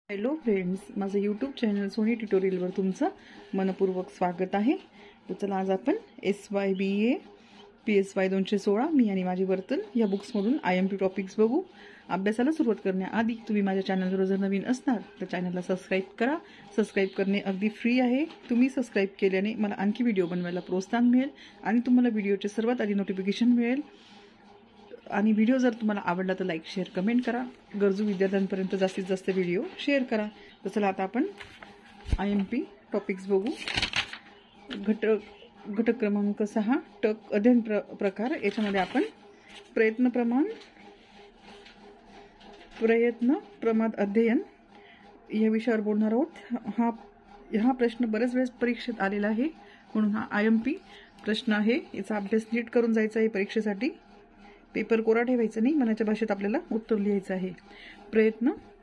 Hello friends, माझं YouTube channel Sony ट्युटोरियलवर तुमचं मनपूर्वक स्वागत आहे. तर चला आज आपण SYBA PSY 216 मी आणि माझे वर्तन या बुक्समधून IMP टॉपिक्स बघू. अभ्यासाला सुरुवात करण्याआधी तुम्ही माझ्या चॅनलवर जर नवीन असणार तर चॅनलला सबस्क्राईब करा. सबस्क्राईब करणे अगदी फ्री आहे. तुम्ही सबस्क्राईब केल्याने मला आणखी व्हिडिओ बनवायला प्रोत्साहन मिळेल आणि तुम्हाला व्हिडिओचे सर्वात आधी नोटिफिकेशन मिळेल. आणि व्हिडिओ जर तुम्हाला आवडला तर लाईक शेअर कमेंट करा. गरजू विद्यार्थ्यांपर्यंत जास्तीत जास्त व्हिडिओ शेअर करा. तर चला आता आपण IMP टॉपिक्स बघू. घटक क्रमांक 6 टक अध्ययन प्रकार. याच्यामध्ये आपण प्रयत्न प्रमाद अध्ययन या विषयावर बोलणार आहोत. हा प्रश्न बरेच वेळेस परीक्षेत आलेला आहे, म्हणून हा IMP प्रश्न आहे. याचा अभ्यास नीट करून जायचा आहे परीक्षेसाठी. पेपर कोरा ठेवायचा नाही, मनाच्या भाषेत आपल्याला उत्तर लिहायचं आहे.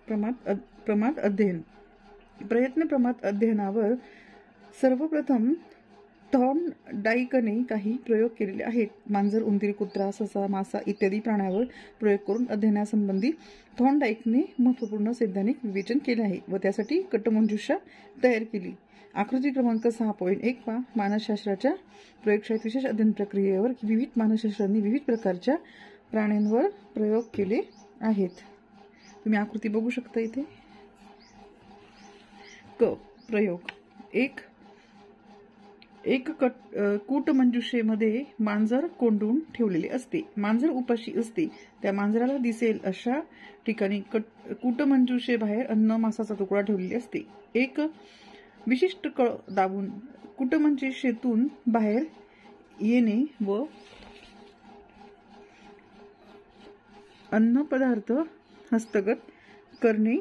प्रमाद अध्ययन. प्रयत्न प्रमाद अध्ययनावर सर्वप्रथम थॉर्नडाईकने काही प्रयोग केलेले आहेत. मांजर, उंदीर, कुत्रा, ससा, मासा इत्यादी प्राण्यावर प्रयोग करून अध्ययनासंबंधी थॉर्नडाईकने महत्त्वपूर्ण सैद्धांतिक विवेचन केले आहे व त्यासाठी कट्टमंजुषा तयार केली. आकृती क्रमांक 6.1 पहा. मानसशास्त्राच्या प्रयोगशाळेत विशेष अध्ययन प्रक्रियेवर विविध मानसशास्त्रांनी विविध प्रकारच्या प्राण्यांवर प्रयोग केले आहेत. तुम्ही आकृती बघू शकता इथे. प्रयोग. एक कूटमंजुषेमध्ये मांजर कोंडून ठेवलेले असते. मांजर उपाशी असते. त्या मांजराला दिसेल अशा ठिकाणी कूटमंजुषेबाहेर अन्न, मांसाचा तुकडा ठेवलेले असते. एक विशिष्ट कळ दाबून कूटमंजुषेतून बाहेर येणे व अन्न पदार्थ हस्तगत करणे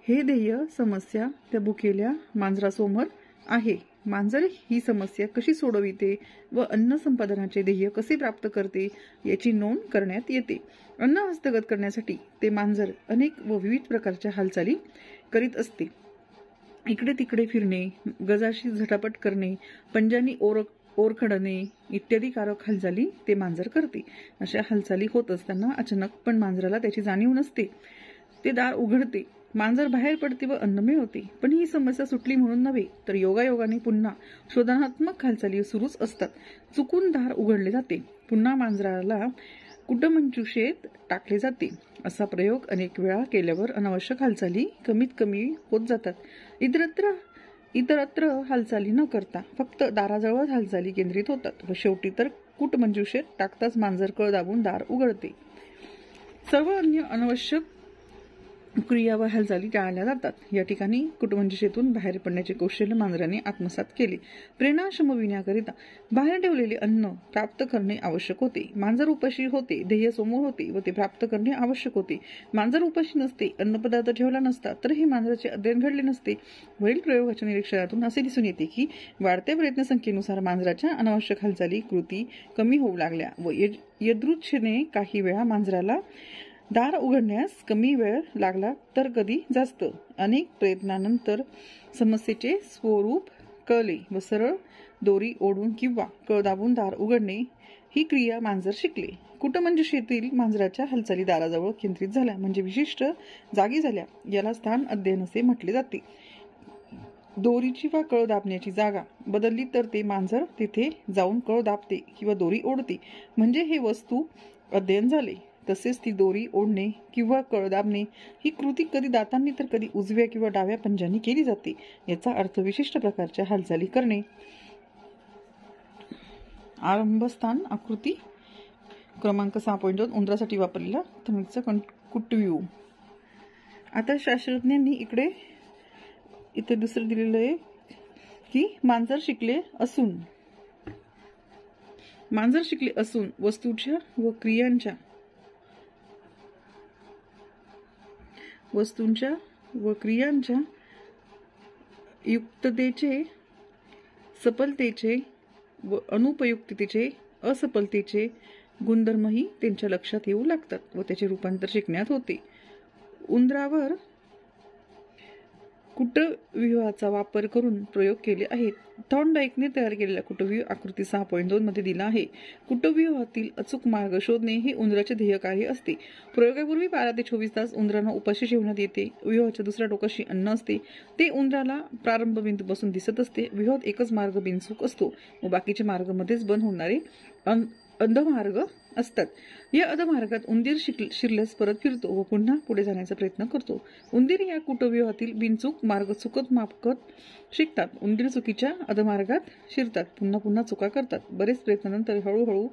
हे ध्येय समस्या त्या भुकेल्या मांजरासमोर आहे. मांजर ही समस्या कशी सोडविते व अन्न संपादनाचे ध्येय कसे प्राप्त करते याची नोंद करण्यात येते. अन्न हस्तगत करण्यासाठी ते मांजर अनेक व विविध प्रकारच्या हालचाली करीत असते. इकडे तिकडे फिरणे, गजाशी झटापट करणे, पंजांनी ओरखडणे इत्यादी कारक हालचाली ते मांजर करते. अशा हालचाली होत असताना अचानक पण मांजराला त्याची जाणीव नसते. ते दार उघडते. मांजर बाहेर पडते व अन्न मिळवते. पण ही समस्या सुटली म्हणून नव्हे, तर योगायोगाने पुन्हा शोधनात्मक हालचाली सुरूच असतात. चुकून दार उघडले जाते. पुन्हा मांजराला कूटमंजुषेत टाकले जाते. असा प्रयोग अनेक वेळा केल्यावर अनावश्यक हालचाली कमीत कमी होत जातात. इतरत्र हालचाली न करता फक्त दाराजवळ हालचाली केंद्रित होतात व शेवटी तर कूटमंजुषेत टाकताच मांजर कळ दाबून दार उघडते. सर्व अन्य अनावश्यक क्रिया व हालचाली टाळल्या जातात. या ठिकाणी कूटमंजुषेतून बाहेर पडण्याचे कौशल्य मांजराने आत्मसात केले. प्रेरणा शमविण्याकरिता बाहेर ठेवलेले अन्न प्राप्त करणे आवश्यक होते. मांजर उपाशी होते. ध्येय समोर होते व ते प्राप्त करणे आवश्यक होते. मांजर उपाशी नसते, अन्नपदार्थ ठेवला नसता तर हे मांजराचे अध्ययन घडले नसते. वरील प्रयोगाच्या निरीक्षणातून असे दिसून येते की वाढत्या प्रयत्नसंख्येनुसार मांजराच्या अनावश्यक हालचाली कृती कमी होऊ लागल्या व यदृच्छेने काही वेळा मांजराला दार उघडण्यास कमी वेळ लागला तर कधी जास्त. अनेक प्रयत्नानंतर समस्येचे स्वरूप कळले व सरळ दोरी ओढून किंवा कळ दाबून दार उघडणे ही क्रिया मांजर शिकले. कूटमंजुषेतील मांजराच्या हालचाली दाराजवळ केंद्रित झाल्या, म्हणजे विशिष्ट जागी झाल्या. याला स्थान अध्ययन असे म्हटले जाते. दोरीची वा कळ दाबण्याची जागा बदलली तर ते मांजर तिथे जाऊन कळ दाबते किंवा दोरी ओढते, म्हणजे हे वस्तू अध्ययन झाले. तसेच ती दोरी ओढणे किंवा कळ दाबणे ही कृती कधी दातांनी तर कधी उजव्या किंवा डाव्या पंजांनी केली जाते. याचा अर्थ विशिष्ट प्रकारच्या हालचाली करणे. आरंभस्थान. आकृती क्रमांक 6.2 उंदरासाठी वापरलेला तमिळचा कुट्टव्यू. आता शास्त्रज्ञांनी इथे दुसरं दिलेलं आहे की मांजर शिकले असून वस्तूंच्या व क्रियांच्या युक्ततेचे, सफलतेचे व अनुपयुक्ततेचे, असफलतेचे गुणधर्मही त्यांच्या लक्षात येऊ लागतात व त्याचे रूपांतर शिकण्यात होते. कुटव्यूहाचा वापर करून प्रयोग केले आहेत. थॉर्नडाईकने तयार केलेला कुटव्यूह आकृती 6.2 मध्ये दिला आहे. कुटव्यूहातील अचूक मार्ग शोधणे हे उंदराचे ध्येय कार्य असते. प्रयोगापूर्वी 12 ते 24 तास उंदरांना उपाशी ठेवण्यात येते. व्यूहाच्या दुसऱ्या टोकाशी अन्न असते. ते उंदराला प्रारंभ बिंदूपासून दिसत असते. व्यूहात एकच मार्ग बिनचूक असतो व बाकीचे मार्ग मध्येच बंद होणारे अधमार्ग असतात. या अधमार्गात उंदीर शिरल्यास परत फिरतो व पुन्हा पुढे जाण्याचा प्रयत्न करतो. उंदीर या कुटव्यूहातील बिनचूक मार्ग चुकत मापकत शिकतात. उंदीर चुकीच्या अधमार्गात शिरतात, पुन्हा पुन्हा चुका करतात. बरेच प्रयत्नानंतर हळूहळू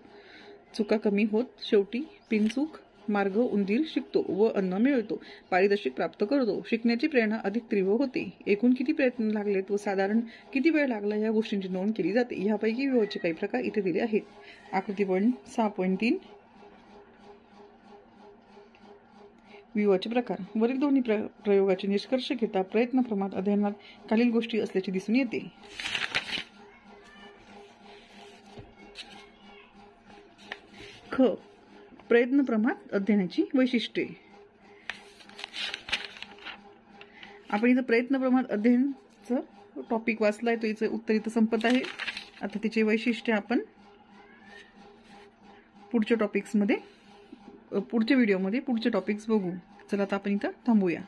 चुका कमी होत शेवटी बिनचूक मार्ग उंदीर शिकतो व अन्न मिळतो, पारितोषिक प्राप्त करतो. शिकण्याची प्रेरणा अधिक तीव्र होते. एकूण किती प्रयत्न लागलेत व साधारण किती वेळ लागला या गोष्टींची नोंद केली जाते. यापैकी व्यूहाचे काही प्रकार इथे दिले आहेत. आकृती 6.3 व्यूहाचे प्रकार. वरील दोन्ही प्रयोगाचे निष्कर्ष घेता प्रयत्न प्रमाण अध्ययनात खालील गोष्टी असल्याचे दिसून येते. ख. प्रयत्न प्रमाण अध्ययनाची वैशिष्ट्ये. आपण इथं प्रयत्न प्रमाण अध्ययनचं टॉपिक वाचलाय, तो इथं उत्तर इथं संपत आहे. आता तिचे वैशिष्ट्य आपण पुढच्या टॉपिक्समध्ये पुढच्या व्हिडिओमध्ये पुढचे टॉपिक्स बघू. चला आता आपण इथं थांबूया.